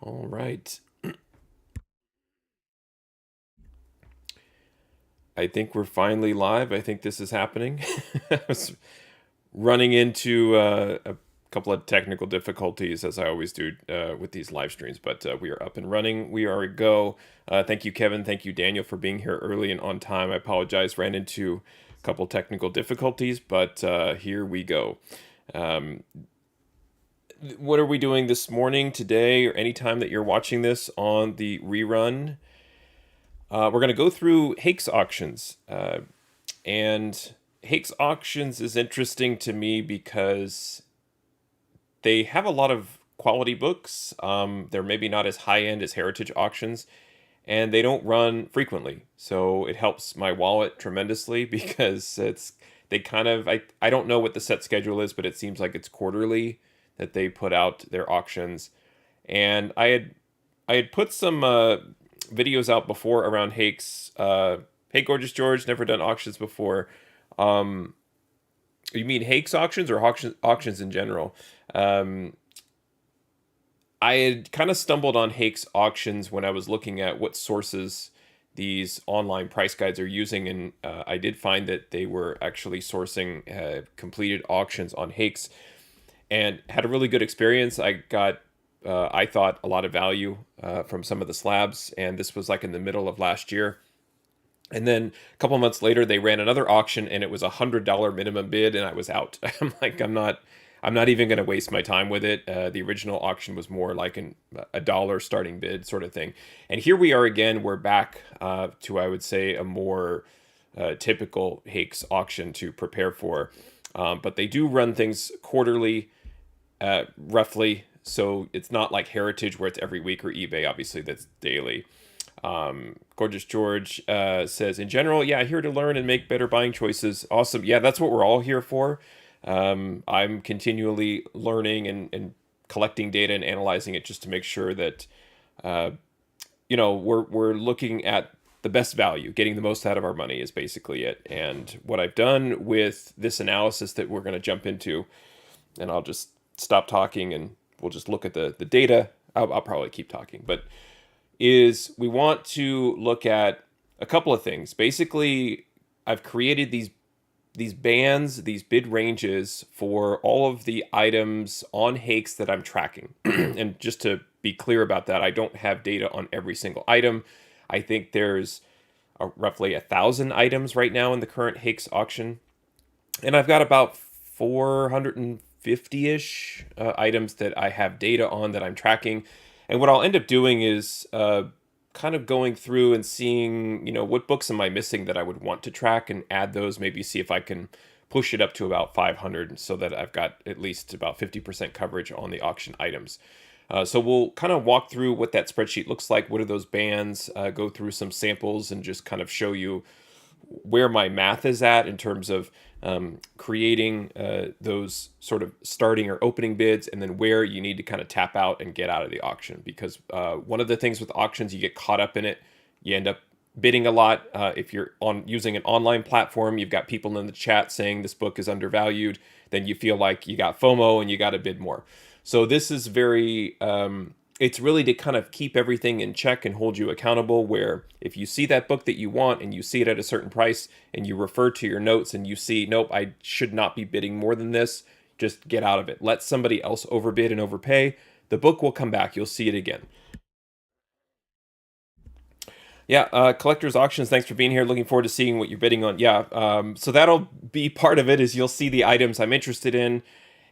All right. I think we're finally live. I think this is happening. I was running into a couple of technical difficulties, as I always do with these live streams, but we are up and running. We are a go. Thank you, Kevin. Thank you, Daniel, for being here early and on time. I apologize, ran into a couple technical difficulties, but here we go. Um, what are we doing this morning, today, or any time that you're watching this on the rerun? We're going to go through Hake's auctions. And Hake's auctions is interesting to me because they have a lot of quality books. They're maybe not as high end as Heritage auctions, and they don't run frequently. So it helps my wallet tremendously because they kind of I don't know what the set schedule is, but it seems like it's quarterly that they put out their auctions. And I had put some videos out before around Hake's. Hey, Gorgeous George, never done auctions before. Um, you mean Hake's auctions or auctions in general? Um, I had kind of stumbled on Hake's auctions when I was looking at what sources these online price guides are using, and I did find that they were actually sourcing completed auctions on Hake's, and had a really good experience. I thought, a lot of value from some of the slabs, and this was like in the middle of last year. And then a couple months later, they ran another auction, and it was $100 minimum bid, and I was out. I'm like, I'm not even going to waste my time with it. The original auction was more like a dollar starting bid sort of thing. And here we are again. We're back to, I would say, a more typical Hakes auction to prepare for. But they do run things quarterly, roughly. So it's not like Heritage where it's every week, or eBay, obviously, that's daily. Gorgeous George says, in general, yeah, here to learn and make better buying choices. Awesome. Yeah, that's what we're all here for. I'm continually learning and collecting data and analyzing it just to make sure that, we're looking at the best value, getting the most out of our money is basically it. And what I've done with this analysis that we're going to jump into, and I'll just stop talking and we'll just look at the data. I'll probably keep talking, but is we want to look at a couple of things. Basically, I've created these bands, these bid ranges for all of the items on Hakes that I'm tracking. And just to be clear about that, I don't have data on every single item. I think there's roughly 1,000 items right now in the current Hakes auction. And I've got about 450-ish items that I have data on that I'm tracking. And what I'll end up doing is kind of going through and seeing, what books am I missing that I would want to track, and add those, maybe see if I can push it up to about 500 so that I've got at least about 50% coverage on the auction items. So we'll kind of walk through what that spreadsheet looks like. What are those bands? Go through some samples and just kind of show you where my math is at in terms of creating those sort of starting or opening bids, and then where you need to kind of tap out and get out of the auction. Because one of the things with auctions, you get caught up in it. You end up bidding a lot. If you're using an online platform, you've got people in the chat saying this book is undervalued, then you feel like you got FOMO and you got to bid more. So this is very it's really to kind of keep everything in check and hold you accountable, where if you see that book that you want and you see it at a certain price and you refer to your notes and you see, nope, I should not be bidding more than this, just get out of it. Let somebody else overbid and overpay. The book will come back. You'll see it again. Yeah, collector's auctions, thanks for being here. Looking forward to seeing what you're bidding on. Yeah, so that'll be part of it, is you'll see the items I'm interested in.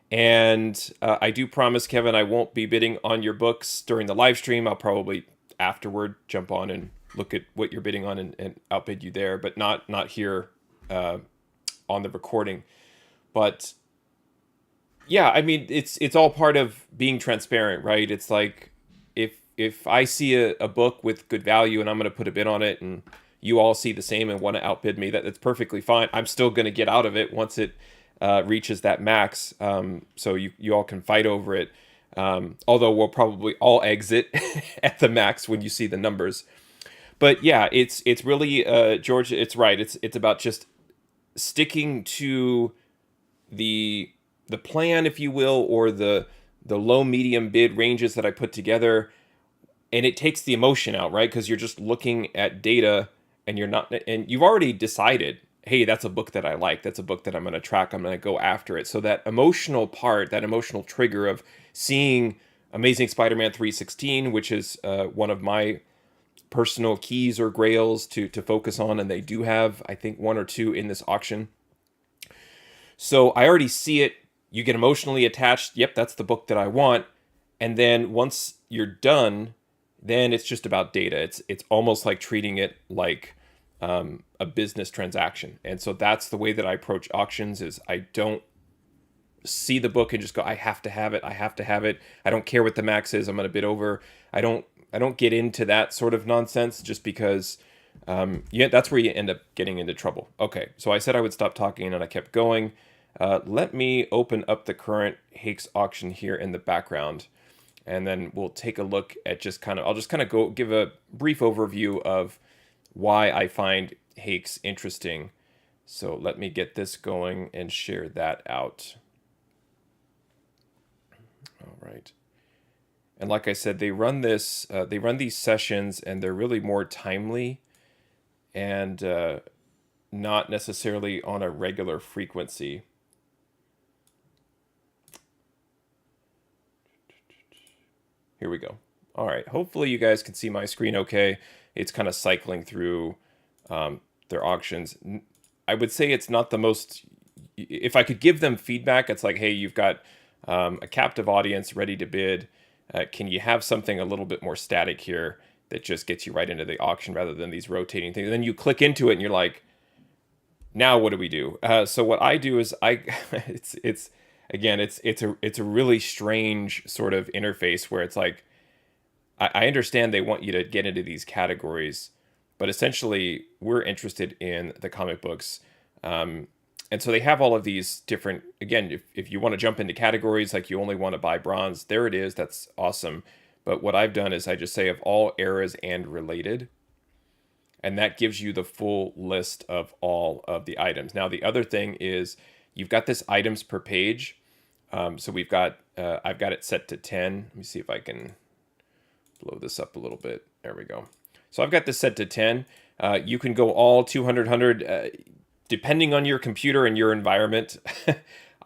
And I do promise, Kevin, I won't be bidding on your books during the live stream. I'll probably afterward jump on and look at what you're bidding on and outbid you there, but not here on the recording. But yeah, I mean, it's all part of being transparent, right? It's like if I see a book with good value and I'm going to put a bid on it, and you all see the same and want to outbid me, that's perfectly fine. I'm still going to get out of it once it reaches that max, so you all can fight over it. Although we'll probably all exit at the max when you see the numbers. But yeah, it's really George. It's right. It's about just sticking to the plan, if you will, or the low medium bid ranges that I put together. and it takes the emotion out, right? Because you're just looking at data, and you're not, and you've already decided, hey, that's a book that I like. That's a book that I'm going to track. I'm going to go after it. So that emotional part, that emotional trigger of seeing Amazing Spider-Man 316, which is one of my personal keys or grails to focus on, and they do have, I think, one or two in this auction. So I already see it. You get emotionally attached. Yep, that's the book that I want. And then once you're done, then it's just about data. It's almost like treating it like a business transaction. And so that's the way that I approach auctions. Is I don't see the book and just go, I have to have it. I have to have it. I don't care what the max is. I'm going to bid over. I don't get into that sort of nonsense just because yeah, that's where you end up getting into trouble. Okay, so I said I would stop talking and I kept going. Let me open up the current Hake's auction here in the background, and then we'll take a look at I'll just kind of go give a brief overview of why I find Hake's interesting. So let me get this going and share that out. All right. And like I said, they run these sessions, and they're really more timely and not necessarily on a regular frequency. Here we go. All right. Hopefully you guys can see my screen okay. It's kind of cycling through their auctions. I would say it's not the most... If I could give them feedback, it's like, hey, you've got a captive audience ready to bid. Can you have something a little bit more static here that just gets you right into the auction rather than these rotating things? And then you click into it and you're like, now what do we do? So what I do is it's again, it's a really strange sort of interface where it's like, I understand they want you to get into these categories, but essentially we're interested in the comic books. And so they have all of these different, again, if you want to jump into categories, like you only want to buy bronze, there it is. That's awesome. But what I've done is I just say of all eras and related, and that gives you the full list of all of the items. Now, the other thing is you've got this items per page. So I've got it set to 10. Let me see if I can blow this up a little bit. There we go. So I've got this set to 10. You can go all 200, depending on your computer and your environment.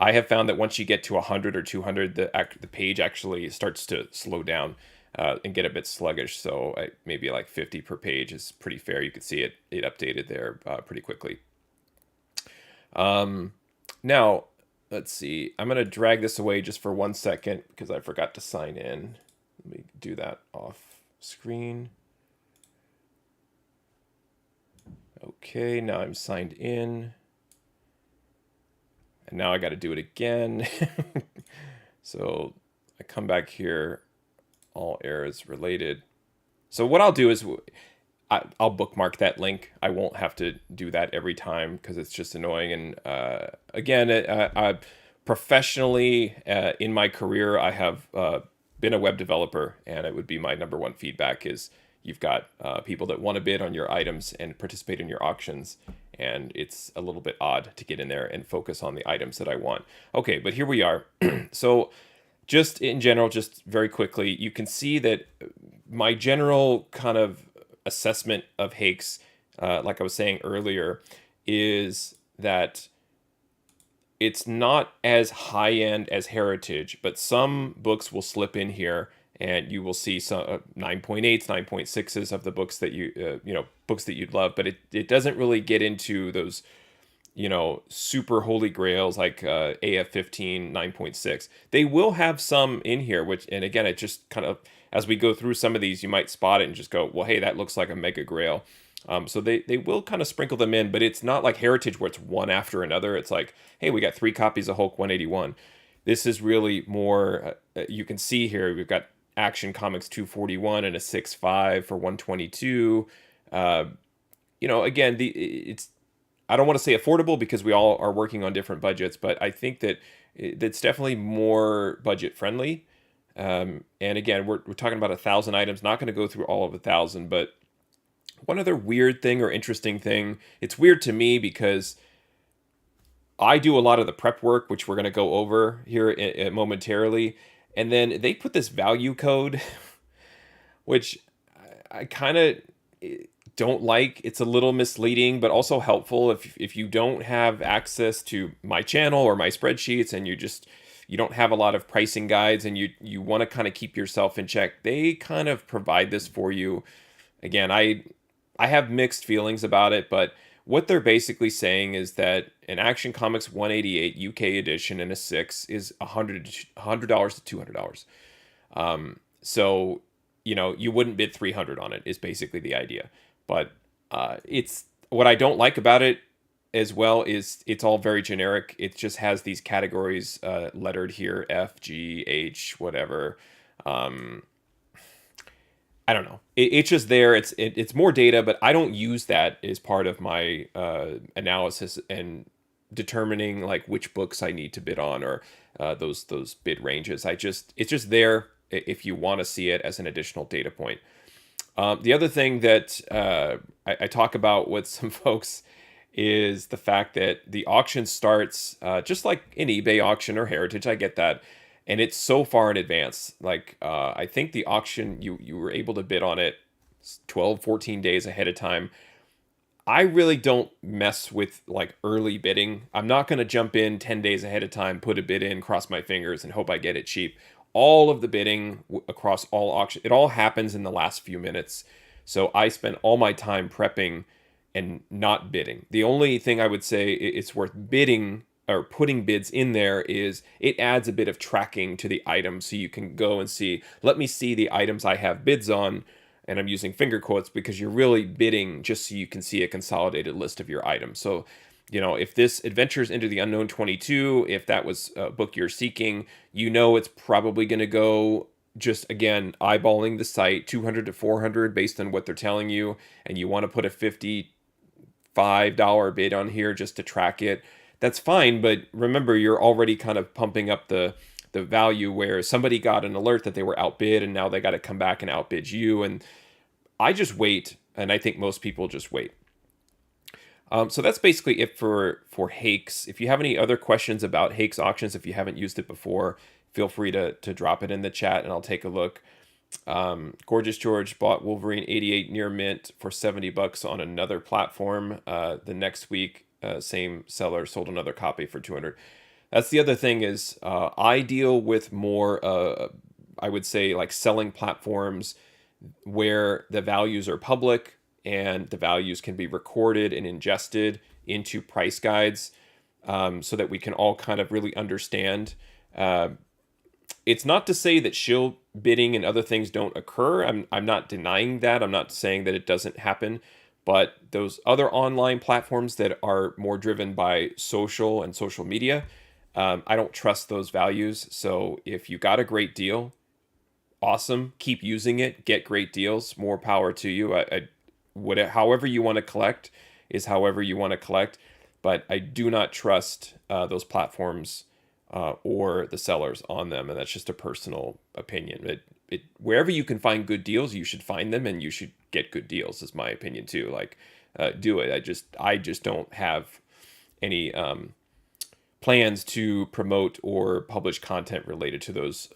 I have found that once you get to 100 or 200, the page actually starts to slow down and get a bit sluggish. So maybe like 50 per page is pretty fair. You can see it updated there pretty quickly. Now, let's see. I'm going to drag this away just for 1 second because I forgot to sign in. Let me do that off screen. Okay, now I'm signed in. And now I got to do it again. So I come back here, all errors related. So what I'll do is I'll bookmark that link. I won't have to do that every time because it's just annoying. And again, I professionally in my career, I have been a web developer, and it would be my number one feedback is you've got people that want to bid on your items and participate in your auctions, and it's a little bit odd to get in there and focus on the items that I want. Okay, but here we are. So just in general, just very quickly, you can see that my general kind of assessment of Hakes, like I was saying earlier, is that it's not as high-end as Heritage, but some books will slip in here, and you will see some 9.8s, 9.6s of the books that books that you'd love, but it doesn't really get into those, super holy grails like AF15, 9.6. They will have some in here, and again, it just kind of, as we go through some of these, you might spot it and just go, well, hey, that looks like a mega grail. So they will kind of sprinkle them in, but it's not like Heritage where it's one after another. It's like, hey, we got 3 copies of Hulk 181. This is really more, you can see here, we've got Action Comics 241 and a 6.5 for 122. Again, I don't want to say affordable because we all are working on different budgets, but I think that it's definitely more budget friendly. And again, we're talking about 1,000 items, not going to go through all of 1,000, but one other weird thing or interesting thing, it's weird to me because I do a lot of the prep work, which we're going to go over here momentarily. And then they put this value code. which I kind of don't like. It's a little misleading, but also helpful if you don't have access to my channel or my spreadsheets, and you don't have a lot of pricing guides, and you want to kind of keep yourself in check. They kind of provide this for you. Again, I have mixed feelings about it, but what they're basically saying is that an Action Comics 188 UK edition and a 6 is $100 to $200. So, you wouldn't bid 300 on it is basically the idea. But it's what I don't like about it as well is it's all very generic. It just has these categories lettered here, F, G, H, whatever. I don't know. It's just there. It's more data, but I don't use that as part of my analysis and determining like which books I need to bid on or those bid ranges. It's just there if you want to see it as an additional data point. The other thing that I talk about with some folks is the fact that the auction starts just like an eBay auction or Heritage. I get that. And it's so far in advance. Like, I think the auction, you were able to bid on it 12, 14 days ahead of time. I really don't mess with like early bidding. I'm not going to jump in 10 days ahead of time, put a bid in, cross my fingers, and hope I get it cheap. All of the bidding across all auctions, it all happens in the last few minutes. So I spend all my time prepping and not bidding. The only thing I would say it's worth bidding or putting bids in there is it adds a bit of tracking to the item, so you can go and see, let me see the items I have bids on, and I'm using finger quotes because you're really bidding just so you can see a consolidated list of your items. So, if this Adventures into the Unknown 22, if that was a book you're seeking, it's probably going to go just, again, eyeballing the site, 200 to 400 based on what they're telling you, and you want to put a $55 bid on here just to track it. That's fine, but remember, you're already kind of pumping up the value where somebody got an alert that they were outbid, and now they got to come back and outbid you. And I just wait, and I think most people just wait. So that's basically it for Hakes. If you have any other questions about Hakes auctions, if you haven't used it before, feel free to drop it in the chat, and I'll take a look. Gorgeous George bought Wolverine 88 near mint for $70 on another platform. The next week, same seller sold another copy for 200. That's the other thing is I deal with more, I would say, like selling platforms where the values are public and the values can be recorded and ingested into price guides so that we can all kind of really understand. It's not to say that shill bidding and other things don't occur. I'm not denying that. I'm not saying that it doesn't happen. But those other online platforms that are more driven by social and social media, I don't trust those values. So if you got a great deal, awesome. Keep using it. Get great deals. More power to you. However you want to collect is however you want to collect. But I do not trust those platforms or the sellers on them. And that's just a personal opinion. Wherever you can find good deals, you should find them, and you should get good deals, is my opinion too. Like, do it. I just don't have any plans to promote or publish content related to those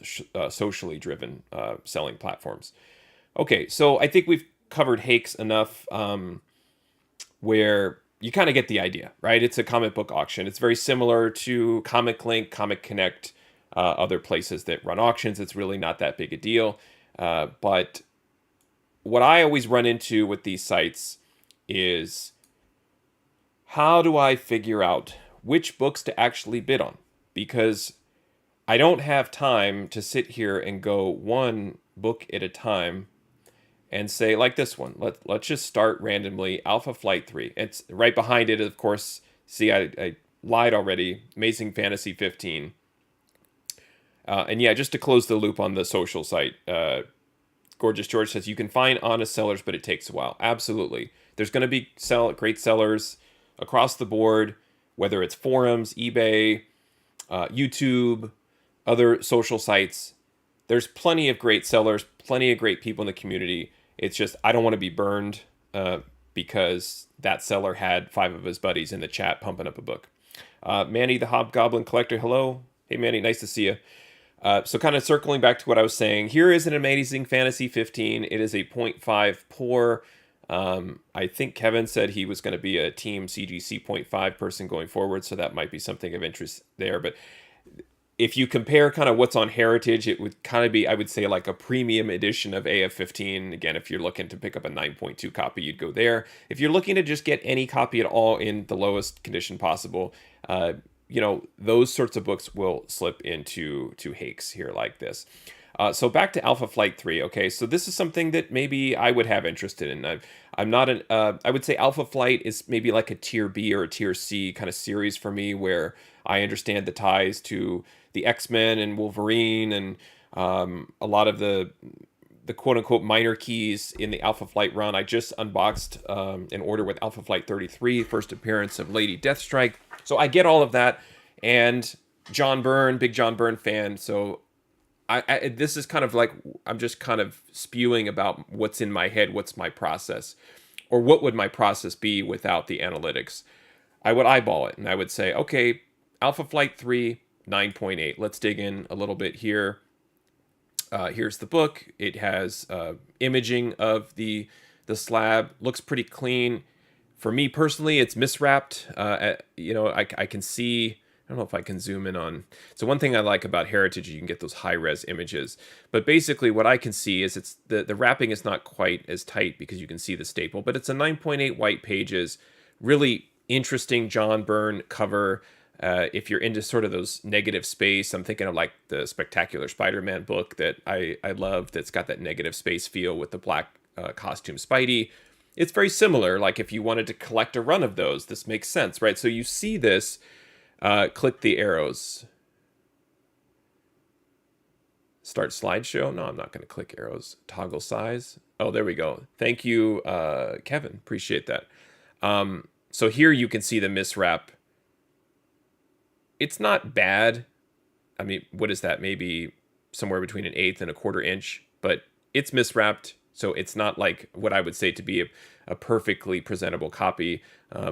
socially driven selling platforms. Okay, so I think we've covered Hakes enough where you kind of get the idea, right? It's a comic book auction. It's very similar to Comic Link, Comic Connect, other places that run auctions. It's really not that big a deal. But what I always run into with these sites is, how do I figure out which books to actually bid on? Because I don't have time to sit here and go one book at a time and say, like this one, let's just start randomly, Alpha Flight 3. It's right behind it, of course. See, I lied already. Amazing Fantasy 15. And yeah, just to close the loop on the social site, Gorgeous George says, you can find honest sellers, but it takes a while. Absolutely. There's going to be great sellers across the board, whether it's forums, eBay, YouTube, other social sites. There's plenty of great sellers, plenty of great people in the community. It's just, I don't want to be burned because that seller had 5 of his buddies in the chat pumping up a book. Manny the Hobgoblin Collector, hello. Hey, Manny, nice to see you. So kind of circling back to what I was saying, here is an Amazing Fantasy 15. It is a point 0.5 poor. I think Kevin said he was going to be a team CGC point 0.5 person going forward, so that might be something of interest there. But if you compare kind of what's on Heritage, it would kind of be, I would say, like a premium edition of AF15. Again, if you're looking to pick up a 9.2 copy, you'd go there. If you're looking to just get any copy at all in the lowest condition possible, those sorts of books will slip into Hakes here like this. So back to Alpha Flight 3. Okay, so this is something that maybe I would have interested in. I'm not an. I would say Alpha Flight is maybe like a tier B or a tier C kind of series for me, where I understand the ties to the X-Men and Wolverine and a lot of the quote unquote minor keys in the Alpha Flight run. I just unboxed an order with Alpha Flight 33, first appearance of Lady Deathstrike. So I get all of that, and John Byrne, big John Byrne fan. So this is kind of like, I'm just kind of spewing about what's in my head, what's my process, or what would my process be without the analytics. I would eyeball it, and I would say, okay, Alpha Flight 3, 9.8. Let's dig in a little bit here. Here's the book. It has imaging of the slab. Looks pretty clean. For me personally, it's miswrapped. I can see. I don't know if I can zoom in on. So one thing I like about Heritage, you can get those high-res images. But basically what I can see is it's the wrapping is not quite as tight because you can see the staple. But it's a 9.8 white pages. Really interesting John Byrne cover. If you're into sort of those negative space, I'm thinking of like the Spectacular Spider-Man book that I love that's got that negative space feel with the black costume Spidey. It's very similar. Like if you wanted to collect a run of those, this makes sense, right? So you see this. Click the arrows. Start slideshow. No, I'm not going to click arrows. Toggle size. Oh, there we go. Thank you, Kevin. Appreciate that. So here you can see the miswrap. It's not bad. I mean, what is that? Maybe somewhere between 1/8 and 1/4 inch, but it's miswrapped. So it's not like what I would say to be a perfectly presentable copy.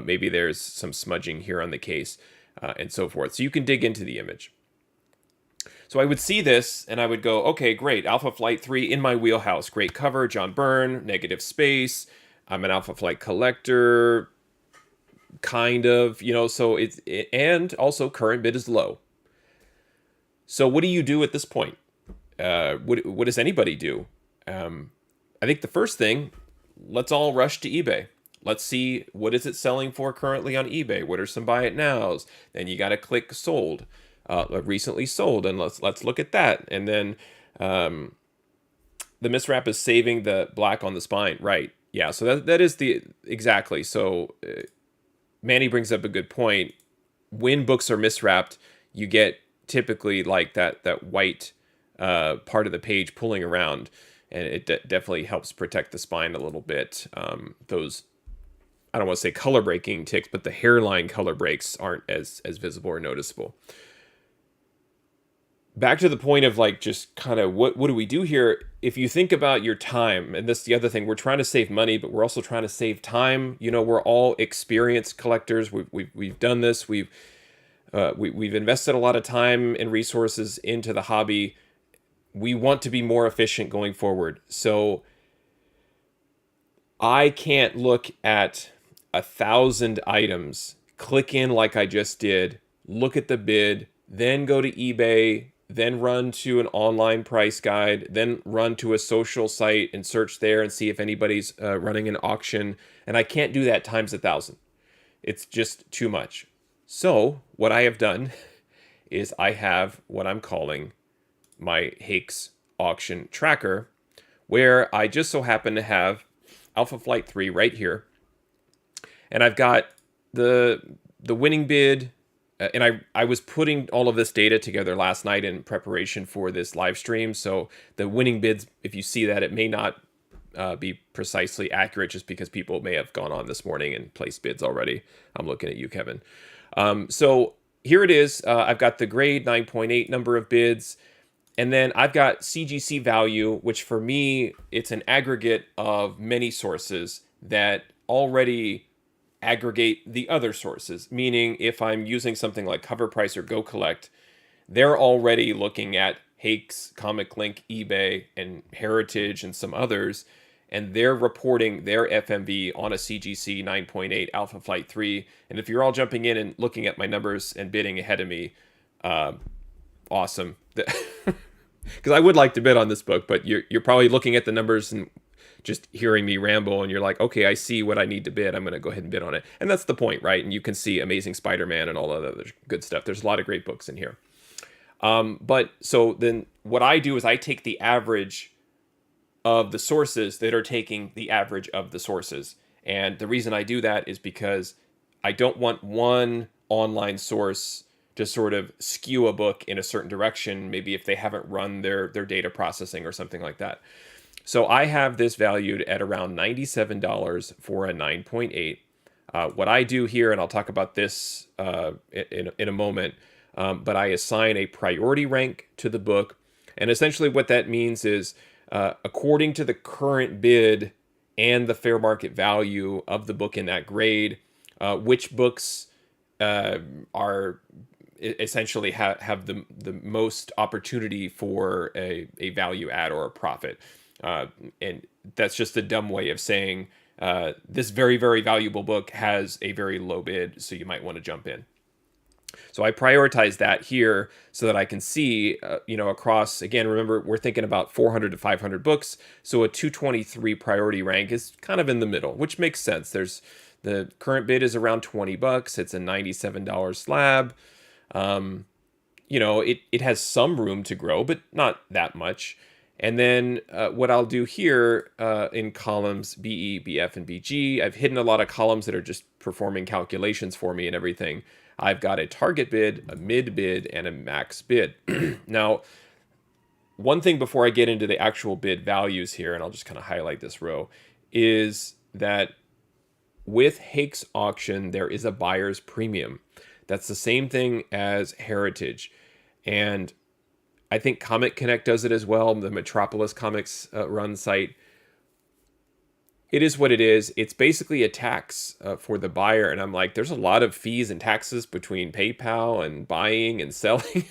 Maybe there's some smudging here on the case. And so forth. So you can dig into the image. So I would see this and I would go, okay, great. Alpha Flight 3 in my wheelhouse. Great cover, John Byrne, negative space. I'm an Alpha Flight collector, kind of, so and also current bid is low. So what do you do at this point? What does anybody do? I think the first thing, let's all rush to eBay. Let's see, what is it selling for currently on eBay? What are some buy it nows? Then you got to click sold, recently sold, and let's look at that. And then the miswrap is saving the black on the spine, right? Yeah, so that is exactly. So Manny brings up a good point. When books are miswrapped, you get typically like that white part of the page pulling around, and it definitely helps protect the spine a little bit. Those, I don't want to say color breaking ticks, but the hairline color breaks aren't as visible or noticeable. Back to the point of like just kind of what do we do here? If you think about your time, and this is the other thing, we're trying to save money, but we're also trying to save time. We're all experienced collectors. We've done this. We've invested a lot of time and resources into the hobby. We want to be more efficient going forward. So I can't look at 1,000 items, click in like I just did, look at the bid, then go to eBay, then run to an online price guide, then run to a social site and search there and see if anybody's running an auction. And I can't do that times 1,000. It's just too much. So what I have done is I have what I'm calling my Hakes auction tracker, where I just so happen to have Alpha Flight 3 right here. And I've got the winning bid, and I was putting all of this data together last night in preparation for this live stream. So the winning bids, if you see that, it may not be precisely accurate just because people may have gone on this morning and placed bids already. I'm looking at you, Kevin. So here it is. I've got the grade 9.8 number of bids. And then I've got CGC value, which for me, it's an aggregate of many sources that already aggregate the other sources. Meaning if I'm using something like Cover Price or Go Collect, they're already looking at Hake's, Comic Link, eBay, and Heritage, and some others, and they're reporting their FMV on a CGC 9.8 Alpha Flight 3. And if you're all jumping in and looking at my numbers and bidding ahead of me, awesome. Because I would like to bid on this book, but you're probably looking at the numbers and just hearing me ramble, and you're like, okay, I see what I need to bid. I'm going to go ahead and bid on it. And that's the point, right? And you can see Amazing Spider-Man and all that other good stuff. There's a lot of great books in here. But so then what I do is I take the average of the sources that are taking the average of the sources. And the reason I do that is because I don't want one online source to sort of skew a book in a certain direction, maybe if they haven't run their data processing or something like that. So I have this valued at around $97 for a 9.8. What I do here, and I'll talk about this in a moment, but I assign a priority rank to the book. And essentially what that means is, according to the current bid and the fair market value of the book in that grade, which books are essentially have the most opportunity for a value add or a profit. And that's just a dumb way of saying this very, very valuable book has a very low bid, so you might want to jump in. So I prioritize that here so that I can see, across, again, remember, we're thinking about 400 to 500 books. So a 223 priority rank is kind of in the middle, which makes sense. The current bid is around $20. It's a $97 slab. It has some room to grow, but not that much. And then what I'll do here in columns BE, BF, and BG, I've hidden a lot of columns that are just performing calculations for me and everything. I've got a target bid, a mid bid, and a max bid. Now, one thing before I get into the actual bid values here, and I'll just kind of highlight this row, is that with Hake's auction, there is a buyer's premium. That's the same thing as Heritage. And I think Comic Connect does it as well, the Metropolis Comics run site. It is what it is. It's basically a tax for the buyer. And I'm like, there's a lot of fees and taxes between PayPal and buying and selling.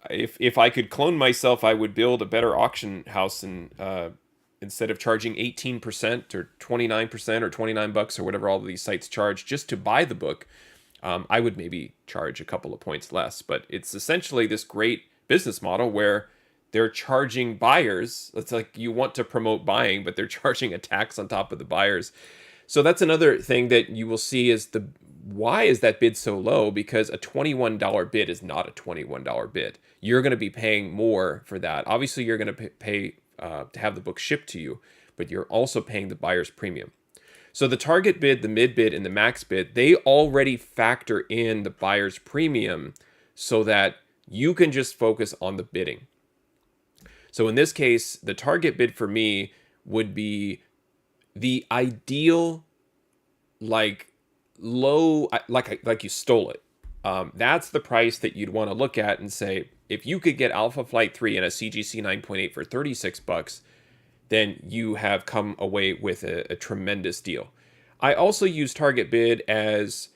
If I could clone myself, I would build a better auction house, and instead of charging 18% or 29% or $29 or whatever all of these sites charge just to buy the book, I would maybe charge a couple of points less. But it's essentially this great business model where they're charging buyers. It's like you want to promote buying, but they're charging a tax on top of the buyers. So that's another thing that you will see is why is that bid so low? Because a $21 bid is not a $21 bid. You're going to be paying more for that. Obviously, you're going to pay to have the book shipped to you, but you're also paying the buyer's premium. So the target bid, the mid bid, and the max bid, they already factor in the buyer's premium so that you can just focus on the bidding. So in this case, the target bid for me would be the ideal, like low, like you stole it. That's the price that you'd want to look at and say, if you could get Alpha Flight 3 and a CGC 9.8 for $36, then you have come away with a tremendous deal. I also use target bid as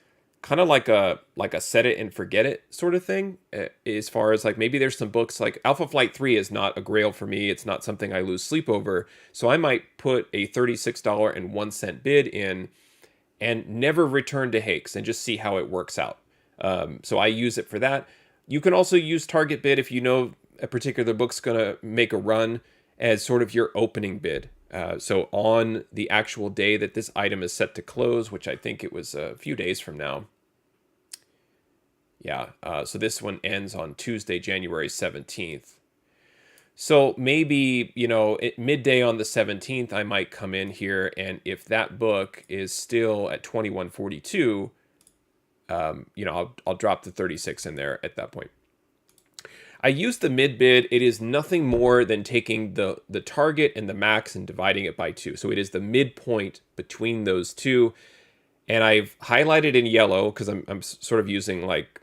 kind of like a set it and forget it sort of thing, as far as like maybe there's some books like Alpha Flight 3 is not a grail for me. It's not something I lose sleep over. So I might put a $36.01 bid in and never return to Hake's and just see how it works out. So I use it for that. You can also use target bid if you know a particular book's going to make a run as sort of your opening bid. So on the actual day that this item is set to close, which I think it was a few days from now. Yeah, so this one ends on Tuesday, January 17th. So maybe, at midday on the 17th, I might come in here, and if that book is still at 2142, I'll drop the 36 in there at that point. I use the mid bid. It is nothing more than taking the target and the max and dividing it by 2. So it is the midpoint between those two. And I've highlighted in yellow because I'm sort of using like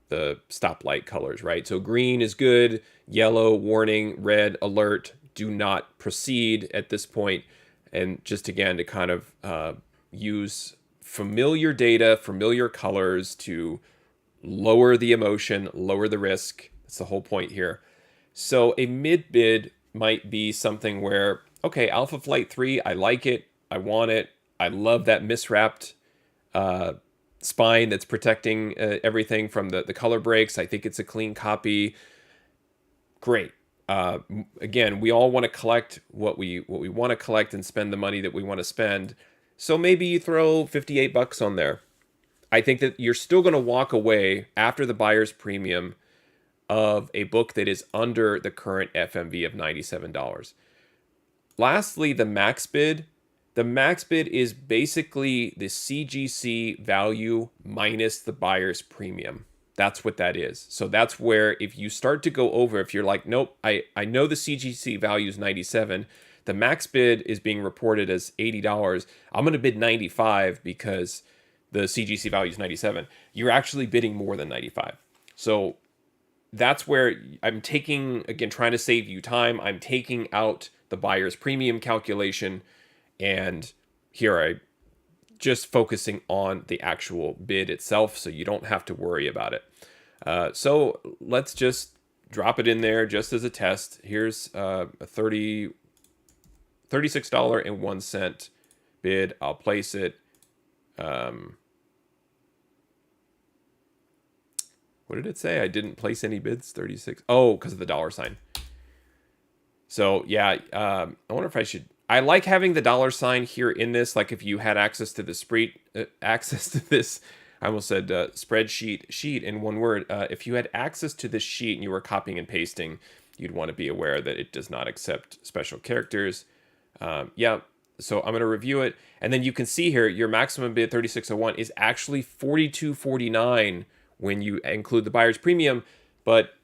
the stoplight colors, right? So green is good, yellow, warning, red, alert, do not proceed at this point. And just again, to kind of use familiar data, familiar colors to lower the emotion, lower the risk. That's the whole point here. So a mid bid might be something where, okay, Alpha Flight 3, I like it, I want it, I love that miswrapped uh, spine that's protecting everything from the color breaks. I think it's a clean copy. Great. Again, we all want to collect what we want to collect and spend the money that we want to spend. So maybe you throw $58 on there. I think that you're still going to walk away after the buyer's premium of a book that is under the current FMV of $97. Lastly, the max bid. The max bid is basically the CGC value minus the buyer's premium. That's what that is. So that's where if you start to go over, if you're like, nope, I know the CGC value is 97, the max bid is being reported as $80. I'm going to bid 95 because the CGC value is 97. You're actually bidding more than 95. So that's where I'm taking, again, trying to save you time. I'm taking out the buyer's premium calculation, and here I just focusing on the actual bid itself, so you don't have to worry about it. So let's just drop it in there just as a test. Here's a $36.01 bid. I'll place it. What did it say? I didn't place any bids. 36. Oh, because of the dollar sign. So yeah, I wonder if I should. I like having the dollar sign here in this. Like if you had access to the I almost said spreadsheet sheet in one word. If you had access to this sheet and you were copying and pasting, you'd want to be aware that it does not accept special characters. Yeah. So I'm going to review it, and then you can see here your maximum bid 3601 is actually 42.49 when you include the buyer's premium, but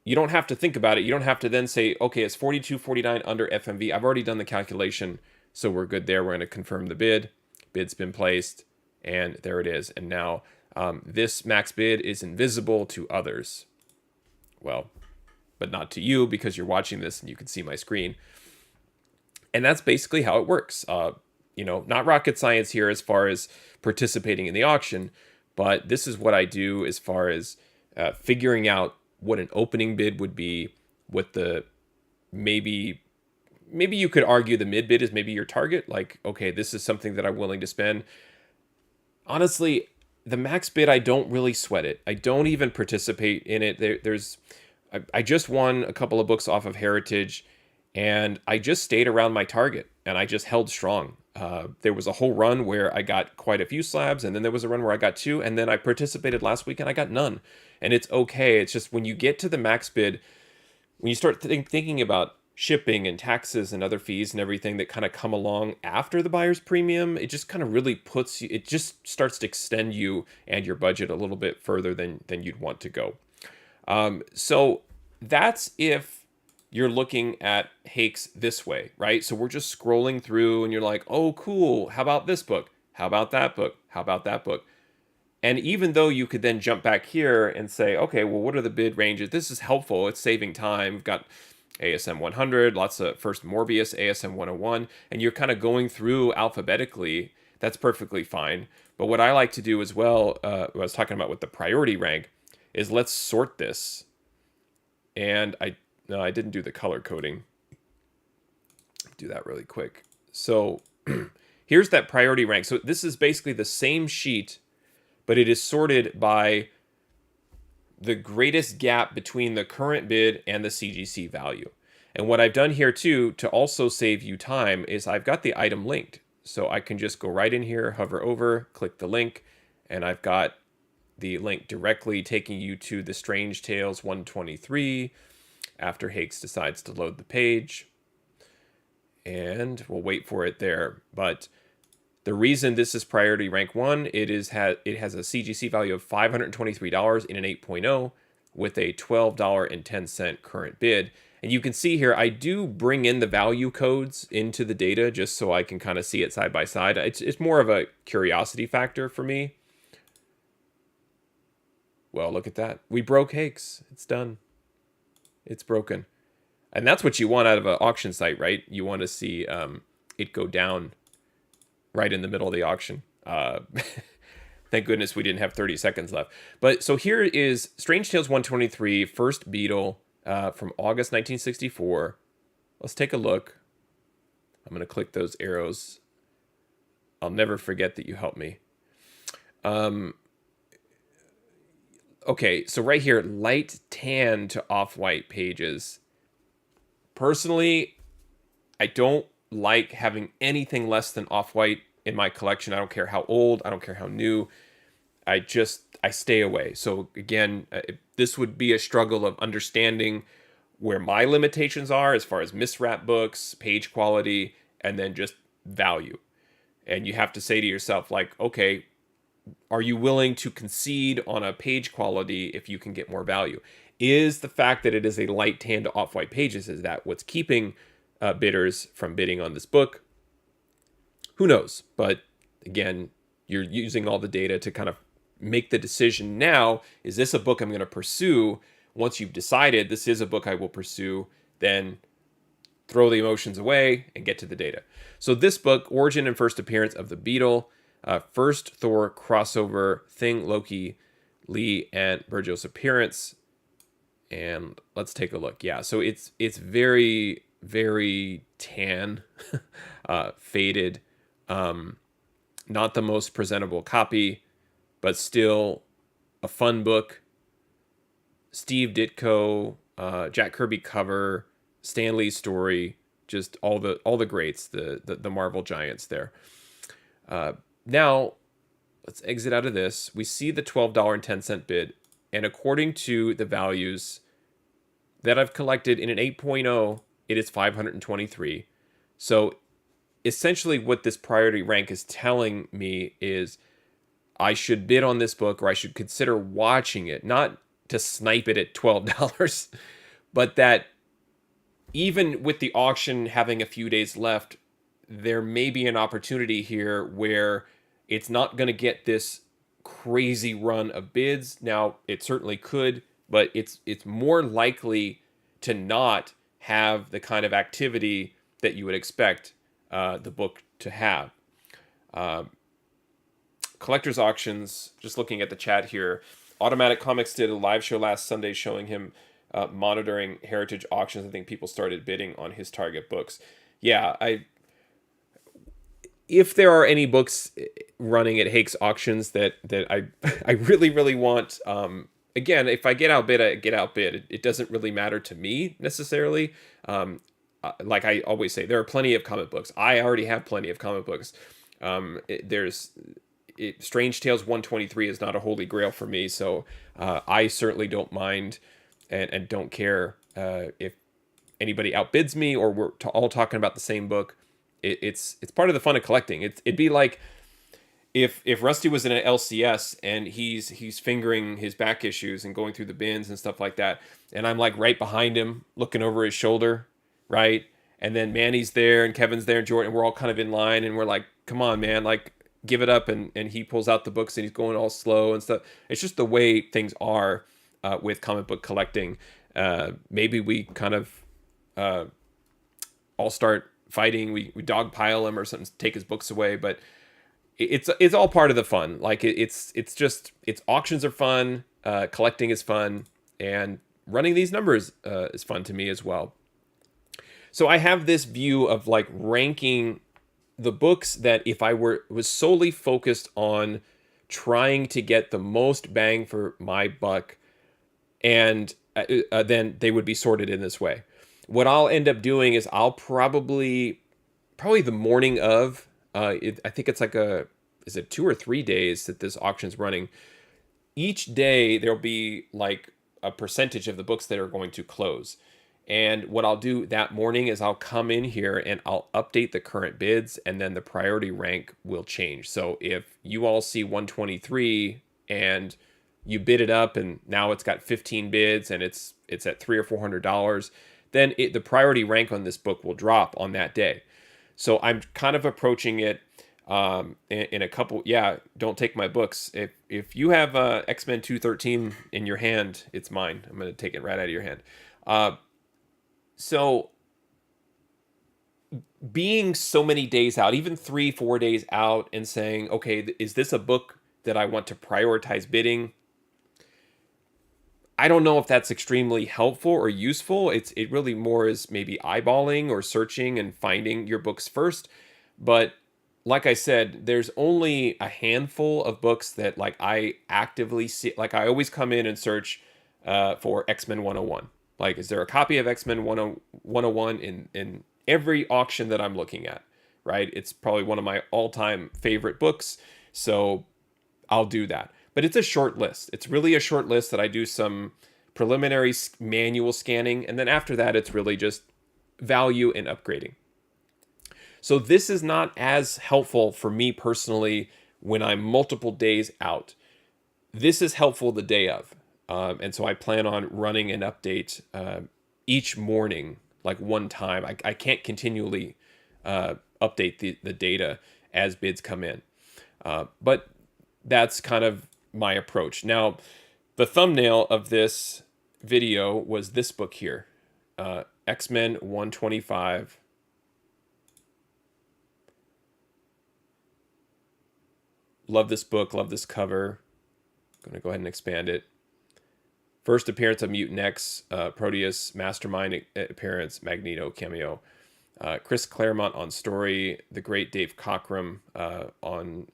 you don't have to think about it. You don't have to then say, okay, it's 42.49 under FMV. I've already done the calculation, so we're good there. We're going to confirm the bid. Bid's been placed, and there it is. And now this max bid is invisible to others. Well, but not to you because you're watching this and you can see my screen. And that's basically how it works. Not rocket science here as far as participating in the auction, but this is what I do as far as figuring out what an opening bid would be, what the maybe you could argue the mid bid is maybe your target. Like, okay, this is something that I'm willing to spend. Honestly, the max bid, I don't really sweat it. I don't even participate in it. I just won a couple of books off of Heritage, and I just stayed around my target, and I just held strong. There was a whole run where I got quite a few slabs, and then there was a run where I got 2, and then I participated last week and I got none. And it's okay. It's just when you get to the max bid, when you start thinking about shipping and taxes and other fees and everything that kind of come along after the buyer's premium, it just kind of really puts you, it just starts to extend you and your budget a little bit further than you'd want to go. So that's if you're looking at Hakes this way, right? So we're just scrolling through and you're like, oh, cool. How about this book? How about that book? How about that book? And even though you could then jump back here and say, okay, well, what are the bid ranges? This is helpful. It's saving time. We've got ASM 100, lots of first Morbius, ASM 101, and you're kind of going through alphabetically. That's perfectly fine. But what I like to do as well, what I was talking about with the priority rank, is let's sort this. And I didn't do the color coding. Do that really quick. So here's that priority rank. So this is basically the same sheet, but it is sorted by the greatest gap between the current bid and the CGC value. And what I've done here too, to also save you time, is I've got the item linked. So I can just go right in here, hover over, click the link, and I've got the link directly taking you to the Strange Tales 123 after Hakes decides to load the page. And we'll wait for it there. But the reason this is priority rank 1, it has a CGC value of $523 in an 8.0 with a $12.10 current bid. And you can see here, I do bring in the value codes into the data just so I can kind of see it side by side. It's more of a curiosity factor for me. Well, look at that. We broke Hakes. It's done. It's broken. And that's what you want out of an auction site, right? You want to see it go down right in the middle of the auction. Thank goodness we didn't have 30 seconds left. But so here is Strange Tales 123, first Beetle. from August 1964. Let's take a look. I'm going to click those arrows. I'll never forget that you helped me. Okay, so right here, light tan to off-white pages. Personally, I don't like having anything less than off-white in my collection. I don't care how old, I don't care how new. I stay away. So again, this would be a struggle of understanding where my limitations are as far as miswrap books, page quality, and then just value. And you have to say to yourself, like, okay, are you willing to concede on a page quality if you can get more value? Is the fact that it is a light tan to off-white pages, is that what's keeping bidders from bidding on this book? Who knows? But again, you're using all the data to kind of make the decision now. Is this a book I'm going to pursue? Once you've decided this is a book I will pursue, then throw the emotions away and get to the data. So this book, Origin and First Appearance of the Beetle, first Thor crossover, Thing, Loki, Lee, and Burgos appearance. And let's take a look. Yeah, so it's very, very tan, faded, not the most presentable copy, but still a fun book. Steve Ditko, Jack Kirby cover, Stan Lee's story, just all the greats, the Marvel giants there. Now, let's exit out of this. We see the $12.10 bid, and according to the values that I've collected in an 8.0, it is 523. So essentially what this priority rank is telling me is I should bid on this book, or I should consider watching it, not to snipe it at $12, but that even with the auction having a few days left, there may be an opportunity here where it's not going to get this crazy run of bids. Now, it certainly could, but it's more likely to not have the kind of activity that you would expect the book to have. Collector's auctions, just looking at the chat here, Automatic Comics did a live show last Sunday showing him monitoring heritage auctions. I think people started bidding on his target books. Yeah, if there are any books running at Hake's auctions that I really, really want, again, if I get outbid, I get outbid. It doesn't really matter to me necessarily. Like I always say, there are plenty of comic books. I already have plenty of comic books. Strange Tales 123 is not a holy grail for me, so I certainly don't mind and don't care if anybody outbids me or we're all talking about the same book. It's part of the fun of collecting. It'd be like if Rusty was in an LCS and he's fingering his back issues and going through the bins and stuff like that, and I'm like right behind him looking over his shoulder, right? And then Manny's there and Kevin's there and Jordan, and we're all kind of in line and we're like, come on, man, like give it up. And he pulls out the books and he's going all slow and stuff. It's just the way things are with comic book collecting. Maybe we kind of all start fighting. We dogpile him or something, take his books away. But it's all part of the fun. Like it's auctions are fun. Collecting is fun. And running these numbers is fun to me as well. So I have this view of like ranking the books that if I was solely focused on trying to get the most bang for my buck, and then they would be sorted in this way. What I'll end up doing is I'll probably the morning of, I think it's like is it 2 or 3 days that this auction's running? Each day there'll be like a percentage of the books that are going to close. And what I'll do that morning is I'll come in here and I'll update the current bids, and then the priority rank will change. So if you all see 123 and you bid it up and now it's got 15 bids and it's at $300 or $400, then the priority rank on this book will drop on that day. So I'm kind of approaching it in a couple. Yeah, don't take my books. If you have X-Men 213 in your hand, it's mine. I'm going to take it right out of your hand. So being so many days out, even 3-4 days out, and saying, okay, is this a book that I want to prioritize bidding? I don't know if that's extremely helpful or useful. It really more is maybe eyeballing or searching and finding your books first. But like I said, there's only a handful of books that like I actively see. Like I always come in and search for X-Men 101. Like, is there a copy of X-Men 101 in every auction that I'm looking at? Right? It's probably one of my all-time favorite books. So I'll do that. But it's a short list. It's really a short list that I do some preliminary manual scanning. And then after that, it's really just value and upgrading. So this is not as helpful for me personally when I'm multiple days out. This is helpful the day of. And so I plan on running an update each morning, like one time. I can't continually update the data as bids come in. But that's kind of my approach. Now, the thumbnail of this video was this book here, X-Men 125. Love this book, love this cover. I'm going to go ahead and expand it. First appearance of Mutant X, Proteus, Mastermind appearance, Magneto cameo. Chris Claremont on story, the great Dave Cockrum on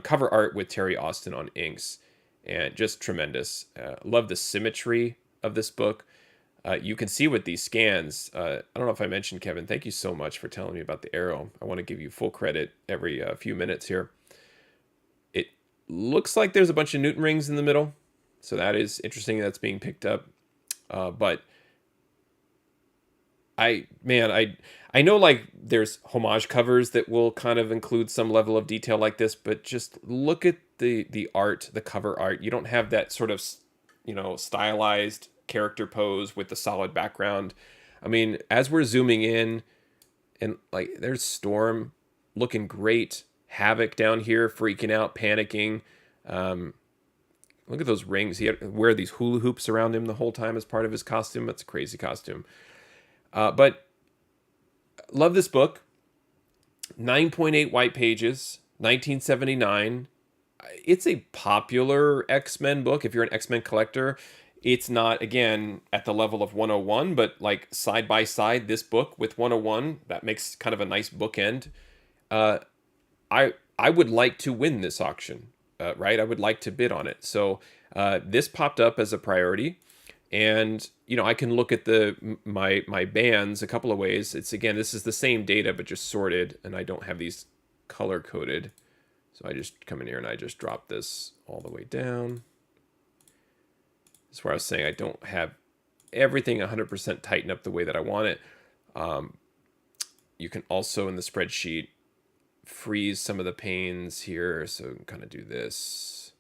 cover art with Terry Austin on inks, and just tremendous. Love the symmetry of this book. You can see with these scans, I don't know if I mentioned, Kevin, thank you so much for telling me about the arrow. I want to give you full credit every few minutes here. It looks like there's a bunch of Newton rings in the middle, so that is interesting that's being picked up. But I know like there's homage covers that will kind of include some level of detail like this, but just look at the art, the cover art. You don't have that sort of, stylized character pose with the solid background. I mean, as we're zooming in, and like there's Storm looking great, Havoc down here freaking out, panicking. Look at those rings. He had wear these hula hoops around him the whole time as part of his costume. That's a crazy costume. But love this book. 9.8 white pages, 1979. It's a popular X-Men book. If you're an X-Men collector, it's not, again, at the level of 101, but like side by side, this book with 101, that makes kind of a nice bookend. I would like to win this auction, right? I would like to bid on it. So this popped up as a priority. And, I can look at my bands a couple of ways. It's, again, this is the same data, but just sorted, and I don't have these color coded. So I just come in here and I just drop this all the way down. This is where I was saying I don't have everything 100% tightened up the way that I want it. You can also, in the spreadsheet, freeze some of the panes here. So kind of do this.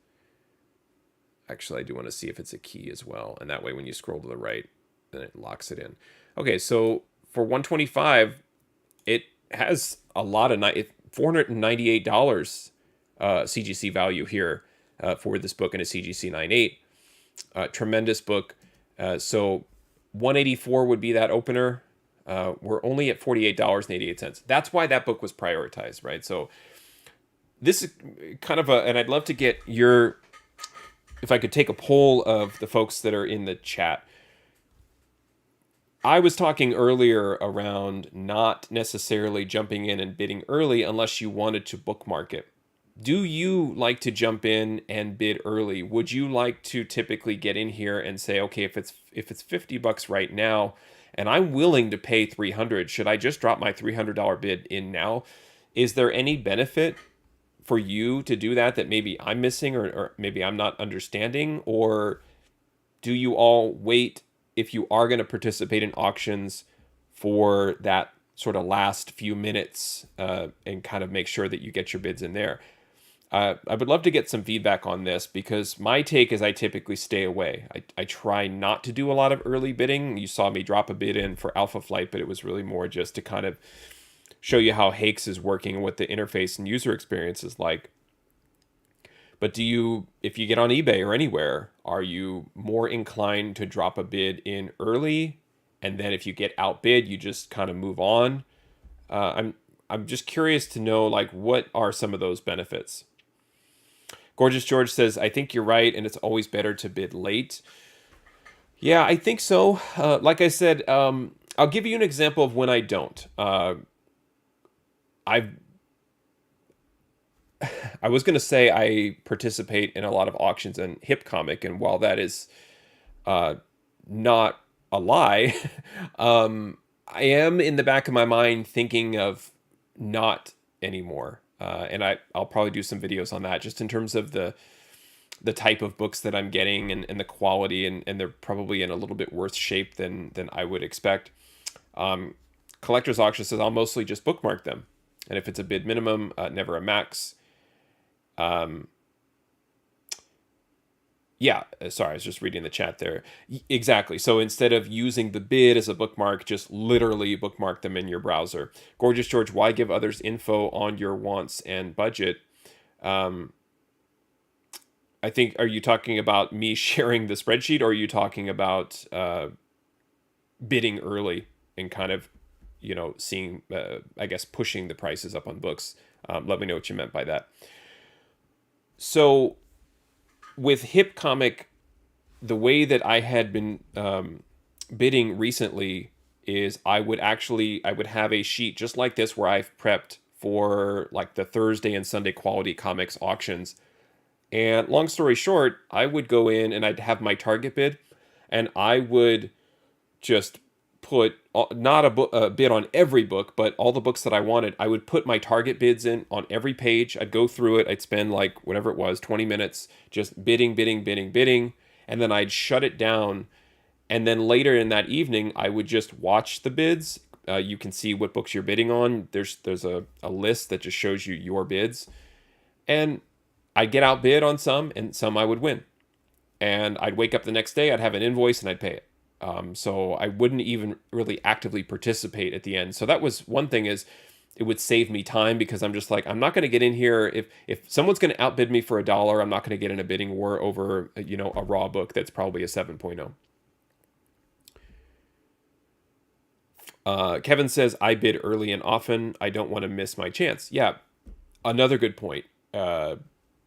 Actually, I do want to see if it's a key as well. And that way, when you scroll to the right, then it locks it in. Okay, so for 125, it has a lot of $498 CGC value here for this book in a CGC 9.8. Tremendous book. So 184 would be that opener. We're only at $48.88. That's why that book was prioritized, right? So this is kind of and I'd love to get if I could take a poll of the folks that are in the chat. I was talking earlier around not necessarily jumping in and bidding early unless you wanted to bookmark it. Do you like to jump in and bid early? Would you like to typically get in here and say, okay, if it's $50 right now, and I'm willing to pay $300, should I just drop my $300 bid in now? Is there any benefit for you to do that maybe I'm missing or maybe I'm not understanding? Or do you all wait if you are going to participate in auctions for that sort of last few minutes and kind of make sure that you get your bids in there? I would love to get some feedback on this because my take is I typically stay away. I try not to do a lot of early bidding. You saw me drop a bid in for Alpha Flight, but it was really more just to kind of show you how Hake's is working and what the interface and user experience is like. But if you get on eBay or anywhere, are you more inclined to drop a bid in early, and then if you get outbid, you just kind of move on? I'm just curious to know, like, what are some of those benefits? Gorgeous George says, I think you're right, and it's always better to bid late. Yeah, I think so. Like I said, I'll give you an example of when I don't. I've I was going to say I participate in a lot of auctions and Hip Comic, and while that is uh, not a lie, I am in the back of my mind thinking of not anymore. And I'll probably do some videos on that, just in terms of the type of books that I'm getting, and the quality, and they're probably in a little bit worse shape than I would expect. Um, Collector's auction says I'll mostly just bookmark them, and if it's a bid minimum, never a max. Um, yeah, sorry, I was just reading the chat there. Exactly. So instead of using the bid as a bookmark, just literally bookmark them in your browser. Gorgeous George, why give others info on your wants and budget? Um, I think, are you talking about me sharing the spreadsheet, or are you talking about bidding early and kind of, seeing, I guess, pushing the prices up on books? Let me know what you meant by that. So with Hip Comic, the way that I had been bidding recently is I would have a sheet just like this where I've prepped for like the Thursday and Sunday quality comics auctions. And long story short, I would go in and I'd have my target bid, and I would just put not a bid on every book, but all the books that I wanted. I would put my target bids in on every page. I'd go through it. I'd spend like whatever it was, 20 minutes just bidding, bidding, bidding, bidding, and then I'd shut it down. And then later in that evening, I would just watch the bids. You can see what books you're bidding on. There's a list that just shows you your bids, and I'd get outbid on some, and some I would win. And I'd wake up the next day, I'd have an invoice, and I'd pay it. So I wouldn't even really actively participate at the end. So that was one thing, is it would save me time, because I'm just like, I'm not going to get in here. If someone's going to outbid me for $1, I'm not going to get in a bidding war over, a raw book that's probably a 7.0. Kevin says, I bid early and often. I don't want to miss my chance. Yeah, another good point.